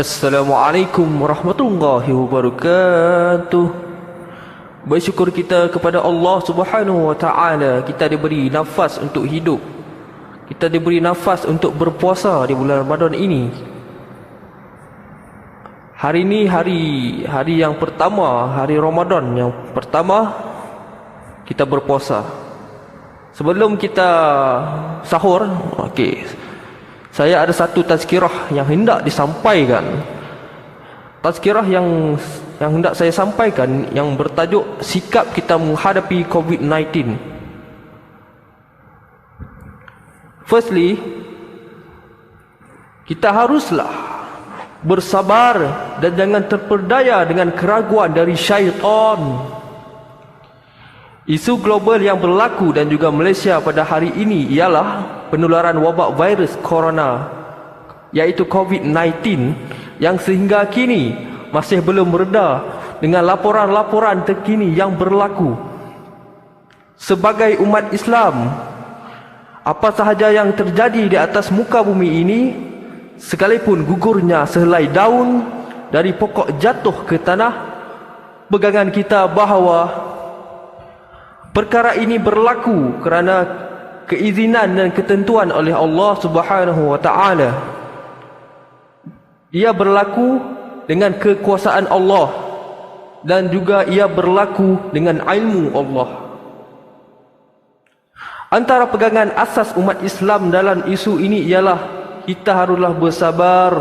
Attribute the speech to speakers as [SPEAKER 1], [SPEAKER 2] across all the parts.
[SPEAKER 1] Assalamualaikum warahmatullahi wabarakatuh. Bersyukur kita kepada Allah Subhanahu wa taala, kita diberi nafas untuk hidup. Kita diberi nafas untuk berpuasa di bulan Ramadan ini. Hari ini hari yang pertama, hari Ramadan yang pertama kita berpuasa. Sebelum kita sahur, saya ada satu tazkirah yang hendak disampaikan. Tazkirah yang hendak saya sampaikan yang bertajuk sikap kita menghadapi COVID-19. Firstly, kita haruslah bersabar dan jangan terperdaya dengan keraguan dari syaitan. Isu global yang berlaku dan juga Malaysia pada hari ini ialah penularan wabak virus corona, iaitu COVID-19, yang sehingga kini masih belum mereda dengan laporan-laporan terkini yang berlaku. Sebagai umat Islam, apa sahaja yang terjadi di atas muka bumi ini, sekalipun gugurnya sehelai daun dari pokok jatuh ke tanah, pegangan kita bahawa perkara ini berlaku kerana keizinan dan ketentuan oleh Allah Subhanahu wa taala. Ia berlaku dengan kekuasaan Allah dan juga ia berlaku dengan ilmu Allah. Antara pegangan asas umat Islam dalam isu ini ialah kita haruslah bersabar,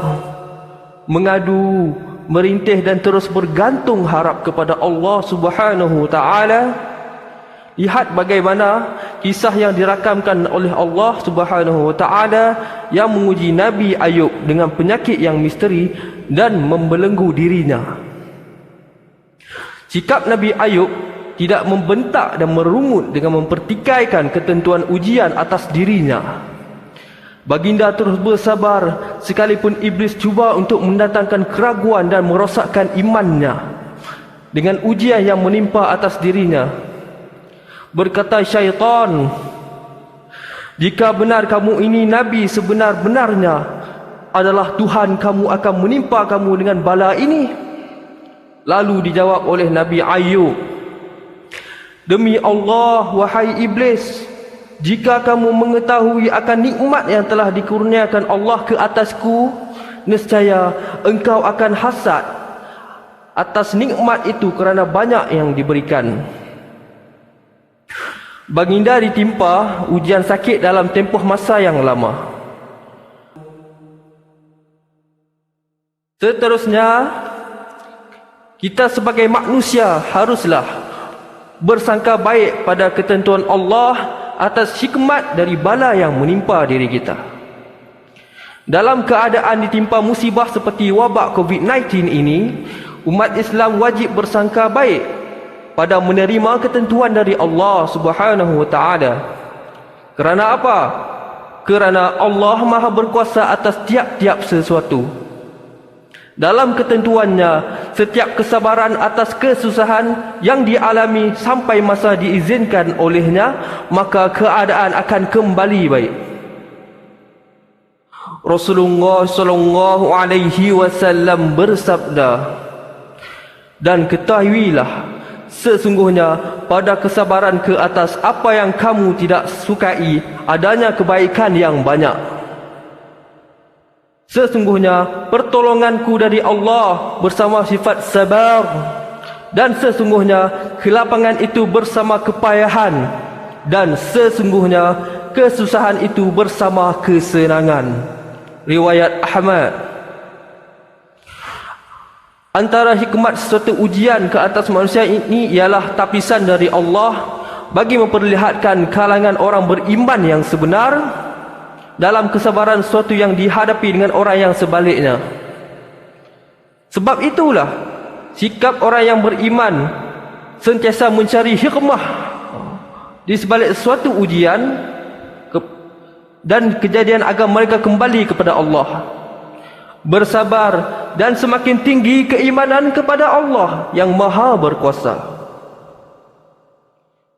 [SPEAKER 1] mengadu, merintih dan terus bergantung harap kepada Allah Subhanahu wa taala. Lihat bagaimana kisah yang dirakamkan oleh Allah Subhanahu wa taala yang menguji Nabi Ayub dengan penyakit yang misteri dan membelenggu dirinya. Sikap Nabi Ayub tidak membentak dan merungut dengan mempertikaikan ketentuan ujian atas dirinya. Baginda terus bersabar sekalipun iblis cuba untuk mendatangkan keraguan dan merosakkan imannya dengan ujian yang menimpa atas dirinya. Berkata syaitan, jika benar kamu ini Nabi sebenar-benarnya, adalah Tuhan kamu akan menimpa kamu dengan bala ini. Lalu dijawab oleh Nabi Ayub, demi Allah, wahai iblis, jika kamu mengetahui akan nikmat yang telah dikurniakan Allah ke atasku, nescaya engkau akan hasad atas nikmat itu kerana banyak yang diberikan. Baginda ditimpa ujian sakit dalam tempoh masa yang lama. Seterusnya, kita sebagai manusia haruslah bersangka baik pada ketentuan Allah atas hikmat dari bala yang menimpa diri kita. Dalam keadaan ditimpa musibah seperti wabak COVID-19 ini, umat Islam wajib bersangka baik pada menerima ketentuan dari Allah Subhanahu wa taala. Kerana apa? Kerana Allah Maha berkuasa atas tiap-tiap sesuatu. Dalam ketentuannya, setiap kesabaran atas kesusahan yang dialami sampai masa diizinkan olehnya, maka keadaan akan kembali baik. Rasulullah sallallahu alaihi wasallam bersabda, dan ketahuilah, sesungguhnya pada kesabaran ke atas apa yang kamu tidak sukai, adanya kebaikan yang banyak. Sesungguhnya pertolonganku dari Allah bersama sifat sabar, dan sesungguhnya kelapangan itu bersama kepayahan, dan sesungguhnya kesusahan itu bersama kesenangan. Riwayat Ahmad. Antara hikmat suatu ujian ke atas manusia ini ialah tapisan dari Allah bagi memperlihatkan kalangan orang beriman yang sebenar dalam kesabaran suatu yang dihadapi dengan orang yang sebaliknya. Sebab itulah sikap orang yang beriman sentiasa mencari hikmah di sebalik suatu ujian dan kejadian agar mereka kembali kepada Allah, bersabar dan semakin tinggi keimanan kepada Allah yang Maha berkuasa.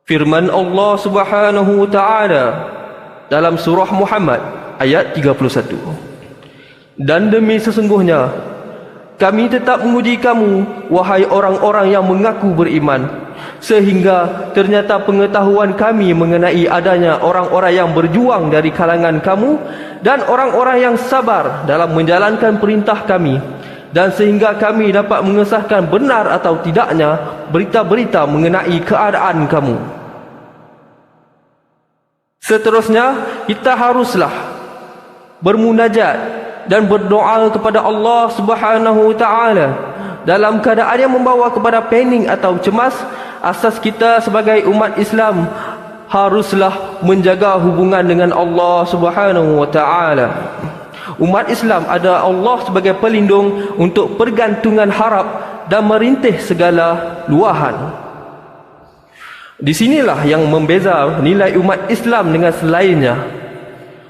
[SPEAKER 1] Firman Allah Subhanahu wa taala dalam surah Muhammad ayat 31. Dan demi sesungguhnya Kami tetap menguji kamu, wahai orang-orang yang mengaku beriman, sehingga ternyata pengetahuan kami mengenai adanya orang-orang yang berjuang dari kalangan kamu dan orang-orang yang sabar dalam menjalankan perintah kami, dan sehingga kami dapat mengesahkan benar atau tidaknya berita-berita mengenai keadaan kamu. Seterusnya, kita haruslah bermunajat dan berdoa kepada Allah Subhanahu wa taala dalam keadaan yang membawa kepada pening atau cemas. Asas kita sebagai umat Islam haruslah menjaga hubungan dengan Allah Subhanahu wa taala. Umat Islam ada Allah sebagai pelindung untuk pergantungan harap dan merintih segala luahan. Di sinilah yang membeza nilai umat Islam dengan selainnya.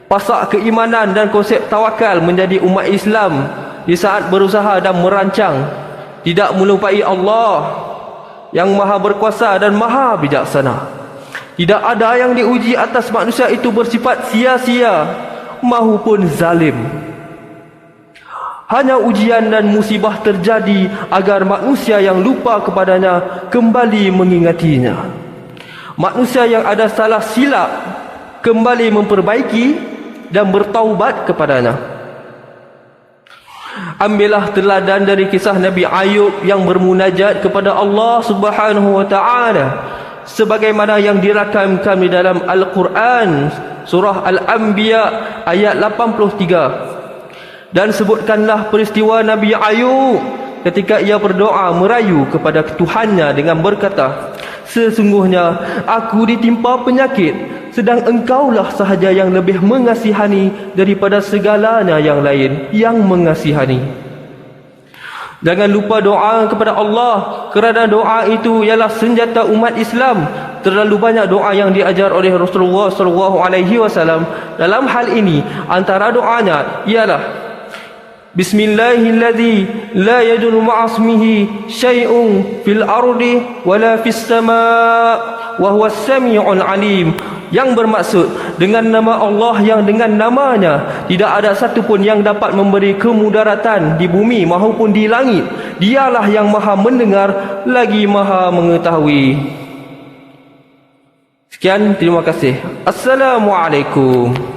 [SPEAKER 1] Pasak keimanan dan konsep tawakal menjadi umat Islam di saat berusaha dan merancang tidak melumpai Allah yang maha berkuasa dan maha bijaksana. Tidak ada yang diuji atas manusia itu bersifat sia-sia maupun zalim. Hanya ujian dan musibah terjadi agar manusia yang lupa kepadanya kembali mengingatinya. Manusia yang ada salah silap kembali memperbaiki dan bertaubat kepadanya. Ambillah teladan dari kisah Nabi Ayub yang bermunajat kepada Allah Subhanahu wa taala sebagaimana yang dirakamkan di dalam Al-Quran surah Al-Anbiya ayat 83. Dan sebutkanlah peristiwa Nabi Ayub ketika ia berdoa merayu kepada Tuhannya dengan berkata, sesungguhnya aku ditimpa penyakit, sedang engkaulah sahaja yang lebih mengasihani daripada segalanya yang lain yang mengasihani. Jangan lupa doa kepada Allah, kerana doa itu ialah senjata umat Islam. Terlalu banyak doa yang diajar oleh Rasulullah SAW. Dalam hal ini, antara doanya ialah Bismillahilladzi la yadurru ma'asmihi syai'un fil ardi wala fis sama' wa huwas sami'ul alim, yang bermaksud dengan nama Allah yang dengan namanya tidak ada satu pun yang dapat memberi kemudaratan di bumi maupun di langit. Dialah yang maha mendengar lagi maha mengetahui. Sekian, terima kasih. Assalamualaikum.